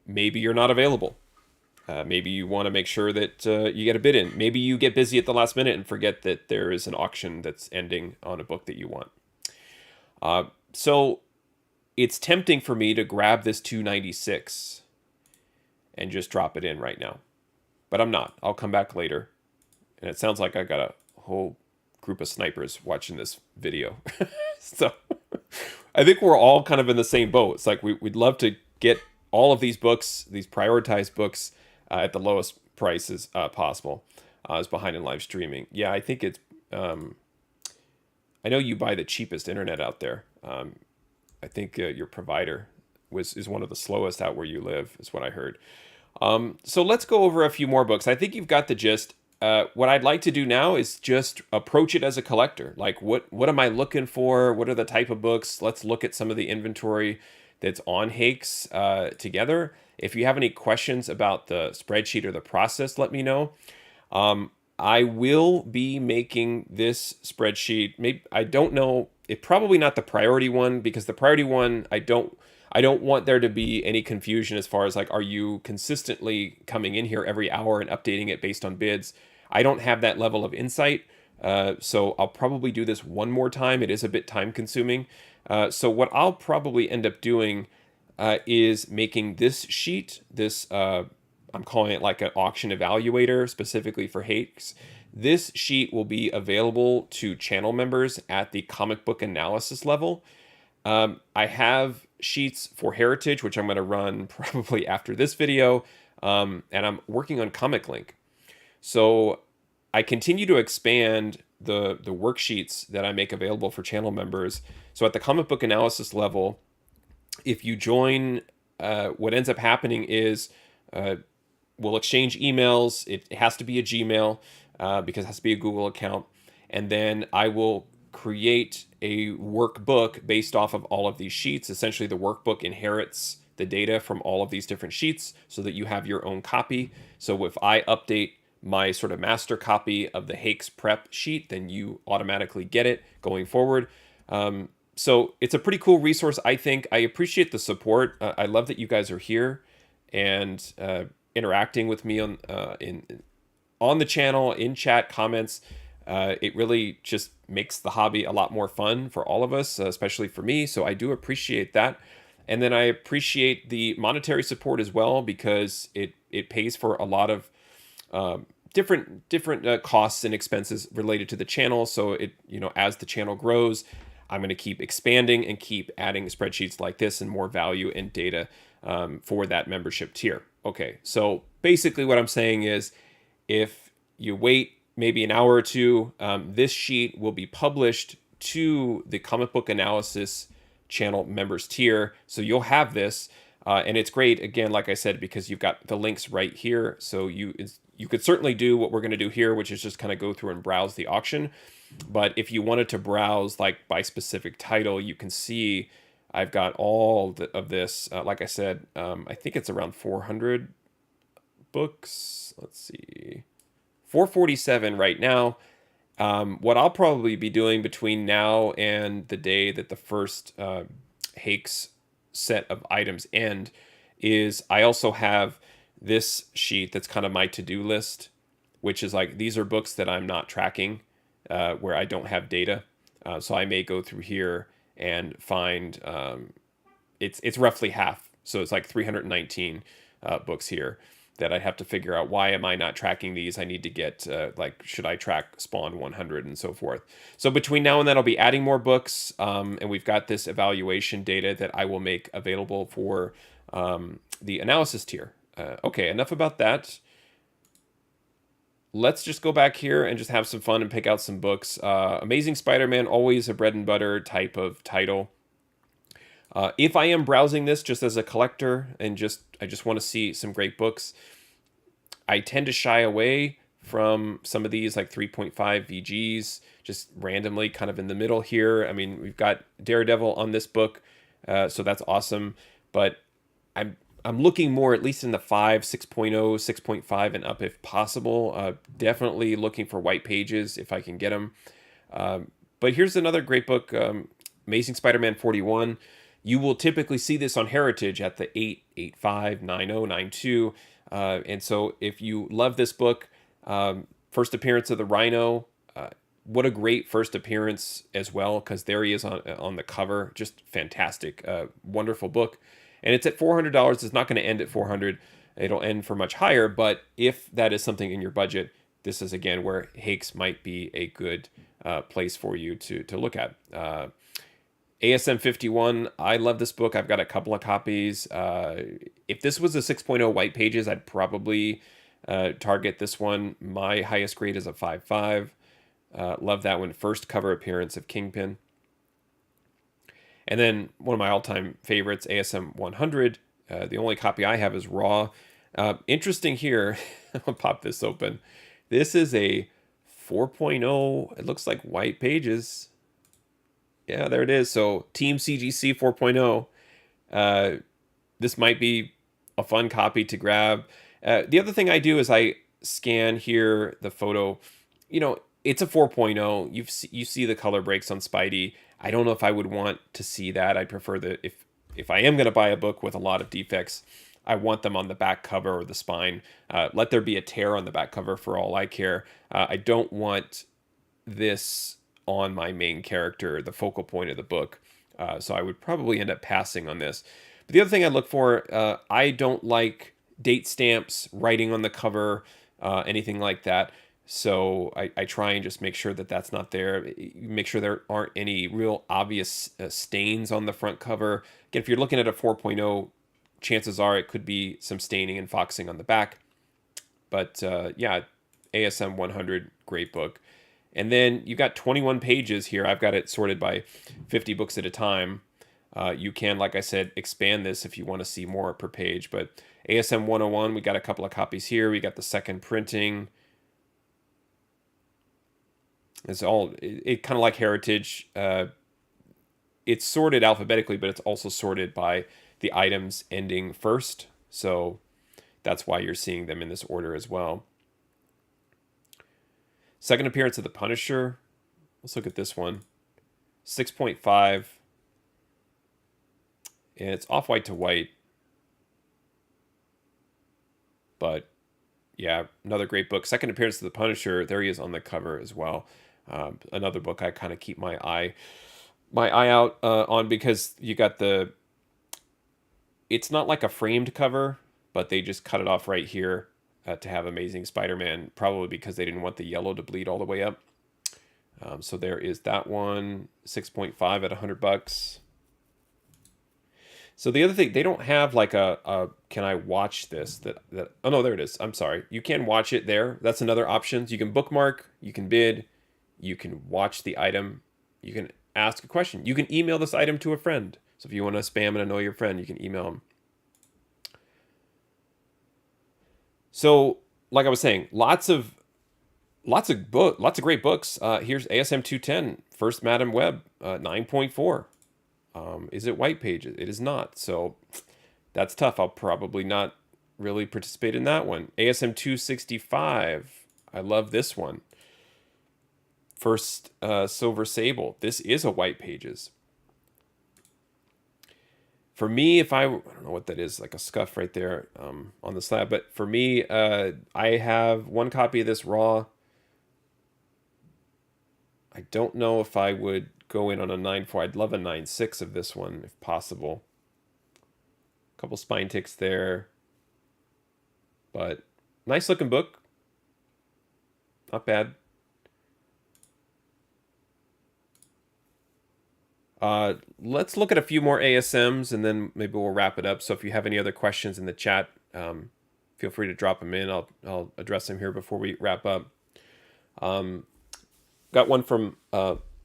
Maybe you're not available. Maybe you want to make sure that you get a bid in. Maybe you get busy at the last minute and forget that there is an auction that's ending on a book that you want. So it's tempting for me to grab this 296 and just drop it in right now. But I'm not. I'll come back later. And it sounds like I got a whole group of snipers watching this video. So I think we're all kind of in the same boat. It's like we'd love to get all of these books, these prioritized books, at the lowest prices possible. Is behind in live streaming. Yeah, I think it's. I know you buy the cheapest internet out there. I think your provider is one of the slowest out where you live, is what I heard. So let's go over a few more books. I think you've got the gist. What I'd like to do now is just approach it as a collector. Like, what am I looking for? What are the type of books? Let's look at some of the inventory that's on Hake's together. If you have any questions about the spreadsheet or the process, let me know. I will be making this spreadsheet. Maybe, I don't know. It's probably not the priority one, because the priority one, I don't want there to be any confusion as far as like, are you consistently coming in here every hour and updating it based on bids? I don't have that level of insight. So I'll probably do this one more time. It is a bit time consuming. So what I'll probably end up doing is making this sheet, I'm calling it like an auction evaluator specifically for Hakes. This sheet will be available to channel members at the comic book analysis level. I have sheets for Heritage, which I'm going to run probably after this video, and I'm working on Comic Link. So I continue to expand the worksheets that I make available for channel members. So at the comic book analysis level, if you join, what ends up happening is we'll exchange emails. It has to be a Gmail because it has to be a Google account. And then I will create a workbook based off of all of these sheets. Essentially, the workbook inherits the data from all of these different sheets so that you have your own copy. So if I update my sort of master copy of the Hakes prep sheet, then you automatically get it going forward. So it's a pretty cool resource, I think. I appreciate the support. I love that you guys are here and interacting with me on on the channel, in chat, comments. It really just makes the hobby a lot more fun for all of us, especially for me. So I do appreciate that. And then I appreciate the monetary support as well, because it pays for a lot of different costs and expenses related to the channel. So it, as the channel grows, I'm going to keep expanding and keep adding spreadsheets like this and more value and data for that membership tier. Okay, so basically what I'm saying is, if you wait maybe an hour or two, this sheet will be published to the comic book analysis channel members tier. So you'll have this, and it's great, again, like I said, because you've got the links right here. So you could certainly do what we're going to do here, which is just kind of go through and browse the auction. But if you wanted to browse like by specific title, you can see I've got all of this. Like I said, I think it's around 400 books. Let's see, 447 right now. What I'll probably be doing between now and the day that the first Hake's set of items end is I also have this sheet that's kind of my to-do list, which is like, these are books that I'm not tracking, where I don't have data. So I may go through here and find it's roughly half. So it's like 319 books here that I have to figure out, why am I not tracking these? I need to get, should I track Spawn 100 and so forth. So between now and then, I'll be adding more books, and we've got this evaluation data that I will make available for the analysis tier. Okay, enough about that. Let's just go back here and just have some fun and pick out some books. Amazing Spider-Man, always a bread and butter type of title. If I am browsing this just as a collector and I just want to see some great books, I tend to shy away from some of these like 3.5 VGs, just randomly kind of in the middle here. I mean, we've got Daredevil on this book, so that's awesome. But I'm looking more at least in the 5, 6.0, 6.5 and up if possible. Definitely looking for white pages if I can get them. But here's another great book, Amazing Spider-Man 41. You will typically see this on Heritage at the 885, 90, 92. And so if you love this book, first appearance of the Rhino, what a great first appearance as well, because there he is on the cover. Just fantastic, wonderful book. And it's at $400. It's not going to end at $400. It'll end for much higher. But if that is something in your budget, this is, again, where Hakes might be a good place for you to look at. ASM 51, I love this book. I've got a couple of copies. If this was a 6.0 white pages, I'd probably target this one. My highest grade is a 5.5. Love that one. First cover appearance of Kingpin. And then one of my all-time favorites, ASM 100. The only copy I have is raw. Interesting here, I'll pop this open. This is a 4.0. It looks like white pages. Yeah, there it is. So Team CGC 4.0. This might be a fun copy to grab. The other thing I do is I scan here the photo. It's a 4.0. You see the color breaks on Spidey. I don't know if I would want to see that. I prefer that if I am going to buy a book with a lot of defects, I want them on the back cover or the spine. Let there be a tear on the back cover for all I care. I don't want this on my main character, the focal point of the book. So I would probably end up passing on this. But the other thing I look for, I don't like date stamps, writing on the cover, anything like that. So I try and just make sure that that's not there. Make sure there aren't any real obvious stains on the front cover. Again, if you're looking at a 4.0, chances are it could be some staining and foxing on the back. But yeah, ASM 100, great book. And then you got 21 pages here. I've got it sorted by 50 books at a time. You can, like I said, expand this if you want to see more per page. But ASM 101, we got a couple of copies here. We got the second printing. It's all it kind of like Heritage. It's sorted alphabetically, but it's also sorted by the items ending first. So that's why you're seeing them in this order as well. Second appearance of the Punisher. Let's look at this one. 6.5. And it's off-white to white. But Yeah, another great book. Second appearance of the Punisher. There he is on the cover as well. Another book I kind of keep my eye out on, because you got the. It's not like a framed cover, but they just cut it off right here to have Amazing Spider-Man. Probably because they didn't want the yellow to bleed all the way up. So there is that one, 6.5 at $100. So the other thing, they don't have like a can I watch this, that oh no, there it is. I'm sorry. You can watch it there. That's another option. You can bookmark, you can bid, you can watch the item, you can ask a question. You can email this item to a friend. So if you want to spam and annoy your friend, you can email them. So, like I was saying, lots of great books. Here's ASM 210, First Madam Web, 9.4. Is it white pages? It is not. So that's tough. I'll probably not really participate in that one. ASM 265. I love this one. First Silver Sable. This is a white pages. For me, I don't know what that is, like a scuff right there on the slab. But for me, I have one copy of this raw. I don't know if I would go in on a 9.4. I'd love a 9.6 of this one if possible. A couple spine ticks there. But nice looking book. Not bad. Let's look at a few more ASMs and then maybe we'll wrap it up. So if you have any other questions in the chat, feel free to drop them in. I'll address them here before we wrap up. Got one from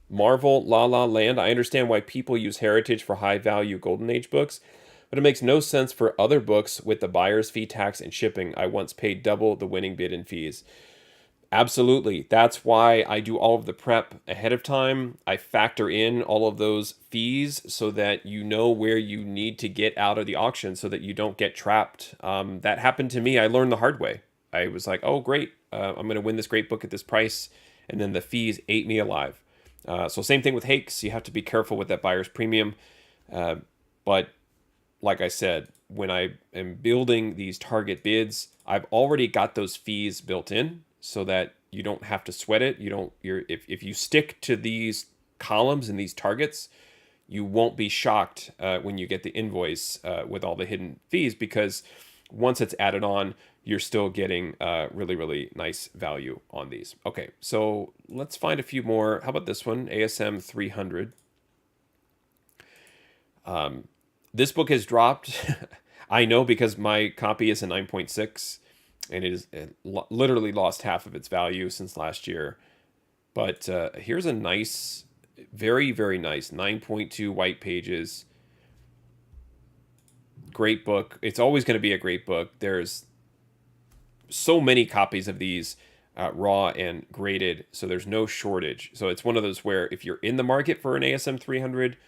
Marvel La La Land. I understand why people use Heritage for high value Golden Age books, but it makes no sense for other books with the buyer's fee, tax, and shipping. I once paid double the winning bid in fees. Absolutely. That's why I do all of the prep ahead of time. I factor in all of those fees so that you know where you need to get out of the auction so that you don't get trapped. That happened to me. I learned the hard way. I was like, oh, great. I'm going to win this great book at this price. And then the fees ate me alive. So same thing with Hakes. You have to be careful with that buyer's premium. But like I said, when I am building these target bids, I've already got those fees built in, so that you don't have to sweat it. If you stick to these columns and these targets, you won't be shocked when you get the invoice with all the hidden fees, because once it's added on, you're still getting really, really nice value on these. Okay, so let's find a few more. How about this one, ASM 300? This book has dropped. I know, because my copy is a 9.6. And it literally lost half of its value since last year. But here's a nice, very, very nice 9.2 white pages. Great book. It's always going to be a great book. There's so many copies of these raw and graded, so there's no shortage. So it's one of those where if you're in the market for an ASM 300,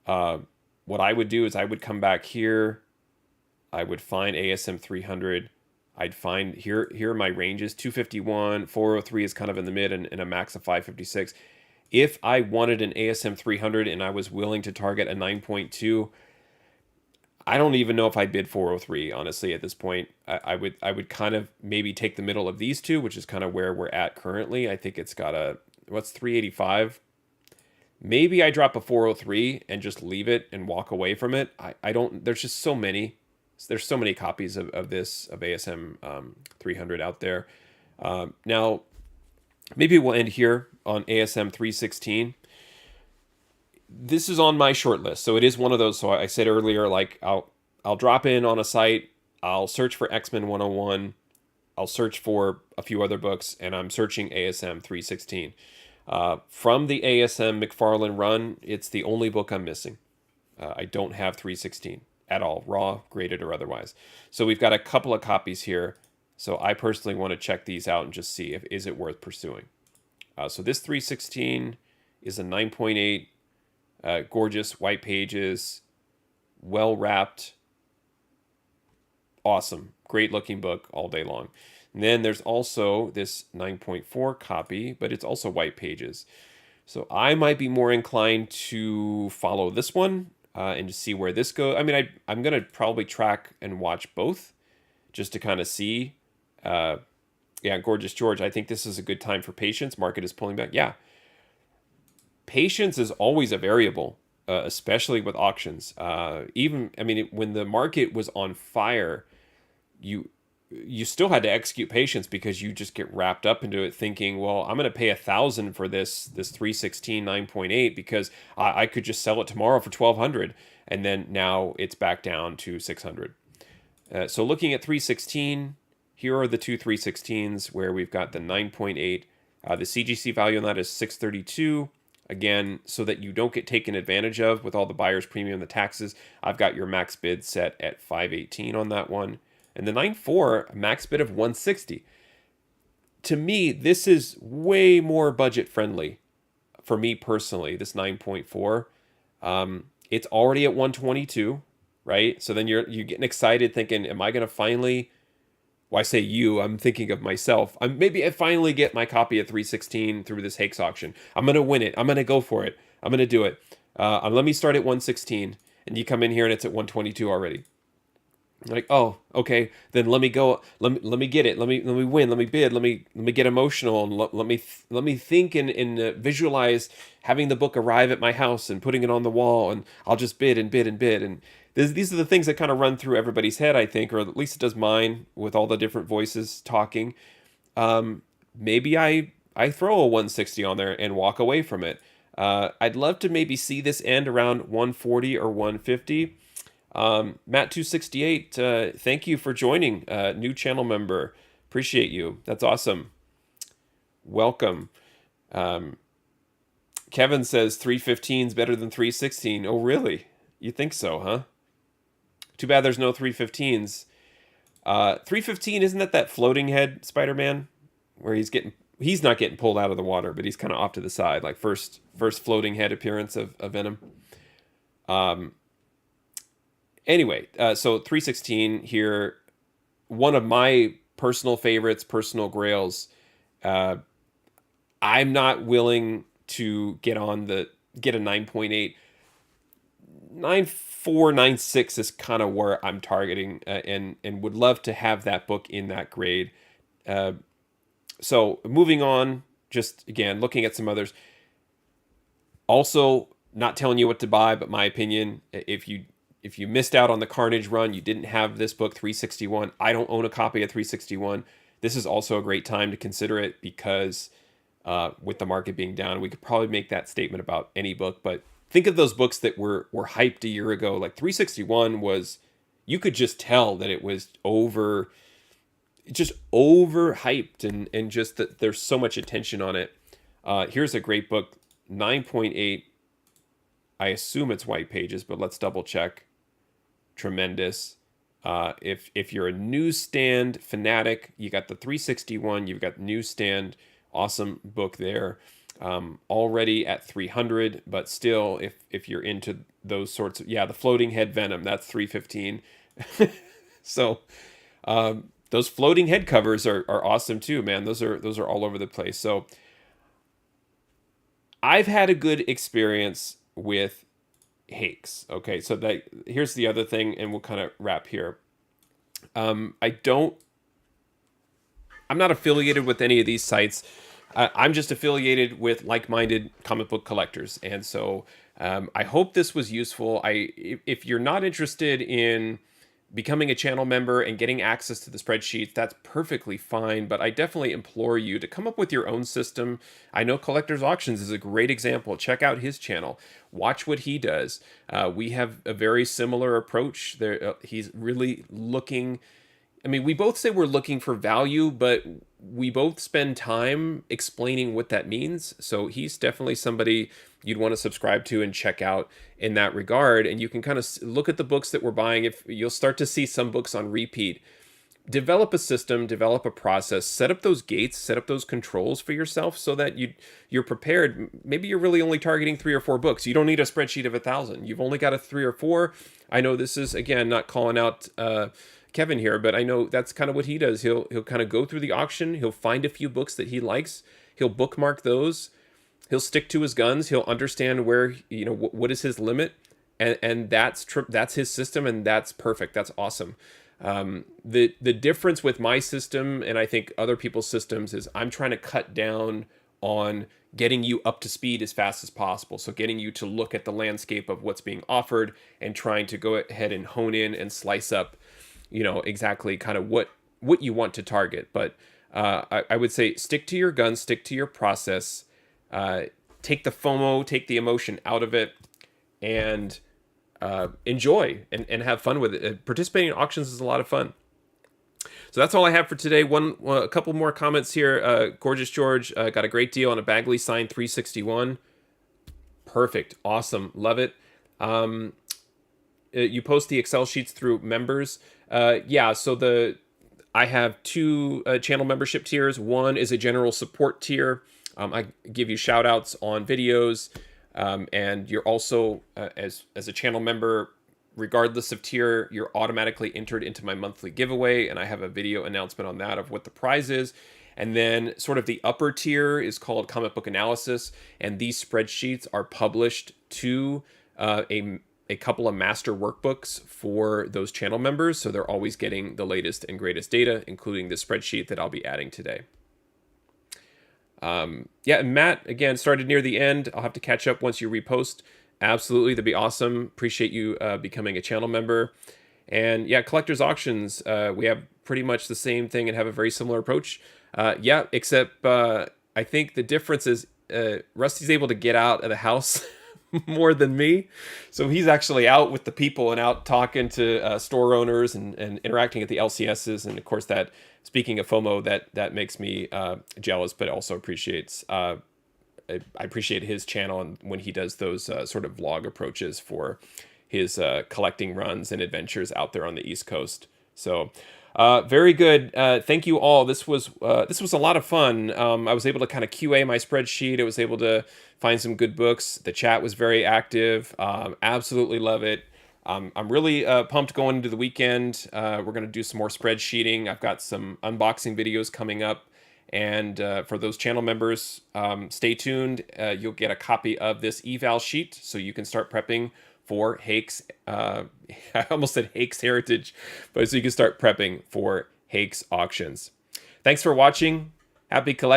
what I would do is I would come back here. I would find ASM 300. I'd find here are my ranges: 251, 403 is kind of in the mid, and a max of 556. If I wanted an ASM 300 and I was willing to target a 9.2, I don't even know if I'd bid 403, honestly, at this point. I would kind of maybe take the middle of these two, which is kind of where we're at currently. I think it's got what's 385? Maybe I drop a 403 and just leave it and walk away from it. I don't, there's just so many. There's so many copies of ASM 300 out there. Now, maybe we'll end here on ASM 316. This is on my short list, so it is one of those. So I said earlier, like I'll drop in on a site, I'll search for X-Men 101, I'll search for a few other books, and I'm searching ASM 316. From the ASM McFarlane run, it's the only book I'm missing. I don't have 316. At all, raw, graded, or otherwise. So we've got a couple of copies here. So I personally want to check these out and just see if is it worth pursuing. So this 316 is a 9.8, gorgeous white pages, well wrapped, awesome, great looking book all day long. And then there's also this 9.4 copy, but it's also white pages. So I might be more inclined to follow this one. And to see where this goes. I mean, I'm going to probably track and watch both just to kind of see Yeah, Gorgeous George, I think this is a good time for patience. Market is pulling back. Yeah, patience is always a variable, especially with auctions. Even, I mean, when the market was on fire, you you still had to execute patience because you just get wrapped up into it thinking, well, I'm going to pay 1,000 for this 316 9.8 because I could just sell it tomorrow for 1,200, and then now it's back down to 600. So looking at 316, here are the two 316s where we've got the 9.8. The CGC value on that is 632. Again, so that you don't get taken advantage of with all the buyer's premium and the taxes, I've got your max bid set at 518 on that one. And the 9.4, max bid of 160. To me, this is way more budget friendly for me personally, this 9.4. It's already at 122, right? So then you're getting excited thinking, am I going to finally, well, I say you, I'm thinking of myself. Maybe I finally get my copy of 316 through this Hake's auction. I'm going to win it. I'm going to go for it. I'm going to do it. Let me start at 116, and you come in here and it's at 122 already. Like, oh, okay, then let me go. Let me get it. Let me win. Let me bid. Let me get emotional, and let me think and visualize having the book arrive at my house and putting it on the wall, and I'll just bid and bid and bid. And these are the things that kind of run through everybody's head, I think, or at least it does mine with all the different voices talking. Maybe I throw a 160 on there and walk away from it. I'd love to maybe see this end around 140 or 150. Matt268, thank you for joining, new channel member. Appreciate you. That's awesome. Welcome. Kevin says 315 is better than 316. Oh, really? You think so, huh? Too bad there's no 315s. 315, isn't that floating head Spider-Man where he's not getting pulled out of the water, but he's kind of off to the side, like first floating head appearance of Venom. Anyway, so 316 here, one of my personal favorites, personal grails. I'm not willing to get a 9.8. 9.4, 9.6 is kind of where I'm targeting, and would love to have that book in that grade. So moving on, just again, looking at some others. Also, not telling you what to buy, but my opinion, if you missed out on the Carnage run, you didn't have this book, 361. I don't own a copy of 361. This is also a great time to consider it because with the market being down, we could probably make that statement about any book. But think of those books that were hyped a year ago. Like 361 was, you could just tell that it was overhyped and just that there's so much attention on it. Here's a great book, 9.8. I assume it's white pages, but let's double check. Tremendous. If you're a newsstand fanatic, you got the 361, you've got newsstand, awesome book there. Already at 300, but still, if you're into those sorts of, the floating head Venom, that's 315. So those floating head covers are awesome too, man. Those are all over the place. So I've had a good experience with Hakes. Okay, so here's the other thing, and we'll kind of wrap here. I'm not affiliated with any of these sites. I'm just affiliated with like-minded comic book collectors, and so I hope this was useful. If you're not interested in becoming a channel member and getting access to the spreadsheets, that's perfectly fine, but I definitely implore you to come up with your own system. I know Collector's Auctions is a great example. Check out his channel. Watch what he does. We have a very similar approach. He's really looking... I mean, we both say we're looking for value, but we both spend time explaining what that means. So he's definitely somebody you'd want to subscribe to and check out in that regard. And you can kind of look at the books that we're buying. If you'll start to see some books on repeat, develop a system, develop a process, set up those gates, set up those controls for yourself so that you're prepared. Maybe you're really only targeting 3 or 4 books. You don't need a spreadsheet of 1,000. You've only got a 3 or 4. I know this is, again, not calling out Kevin here, but I know that's kind of what he does. He'll kind of go through the auction. He'll find a few books that he likes. He'll bookmark those. He'll stick to his guns. He'll understand where, what is his limit, and that's his system, and that's perfect. That's awesome. The difference with my system, and I think other people's systems, is I'm trying to cut down on getting you up to speed as fast as possible. So getting you to look at the landscape of what's being offered and trying to go ahead and hone in and slice up, exactly kind of what you want to target. But I would say stick to your guns, stick to your process, take the FOMO, take the emotion out of it, and enjoy and have fun with it. Participating in auctions is a lot of fun. So that's all I have for today. A couple more comments here. Gorgeous George got a great deal on a Bagley signed 361. Perfect. Awesome. Love it. You post the Excel sheets through members. Yeah, so I have two channel membership tiers. One is a general support tier. I give you shout outs on videos. And you're also, as a channel member, regardless of tier, you're automatically entered into my monthly giveaway. And I have a video announcement on that of what the prize is. And then sort of the upper tier is called Comic Book Analysis. And these spreadsheets are published to a couple of master workbooks for those channel members. So they're always getting the latest and greatest data, including the spreadsheet that I'll be adding today. Yeah, and Matt, again, started near the end. I'll have to catch up once you repost. Absolutely, that'd be awesome. Appreciate you becoming a channel member. And yeah, collector's auctions, we have pretty much the same thing and have a very similar approach. Yeah, except I think the difference is Rusty's able to get out of the house more than me. So he's actually out with the people and out talking to store owners and interacting at the LCSs. And of course, that, speaking of FOMO, that makes me jealous, but also appreciates. I appreciate his channel and when he does those sort of vlog approaches for his collecting runs and adventures out there on the East Coast. So very good. Thank you all. This was a lot of fun. I was able to kind of QA my spreadsheet. I was able to find some good books. The chat was very active. Absolutely love it. I'm really pumped going into the weekend. We're going to do some more spreadsheeting. I've got some unboxing videos coming up. And for those channel members, stay tuned. You'll get a copy of this eval sheet so you can start prepping for Hake's, I almost said Hake's Heritage, but so you can start prepping for Hake's auctions. Thanks for watching. Happy collecting.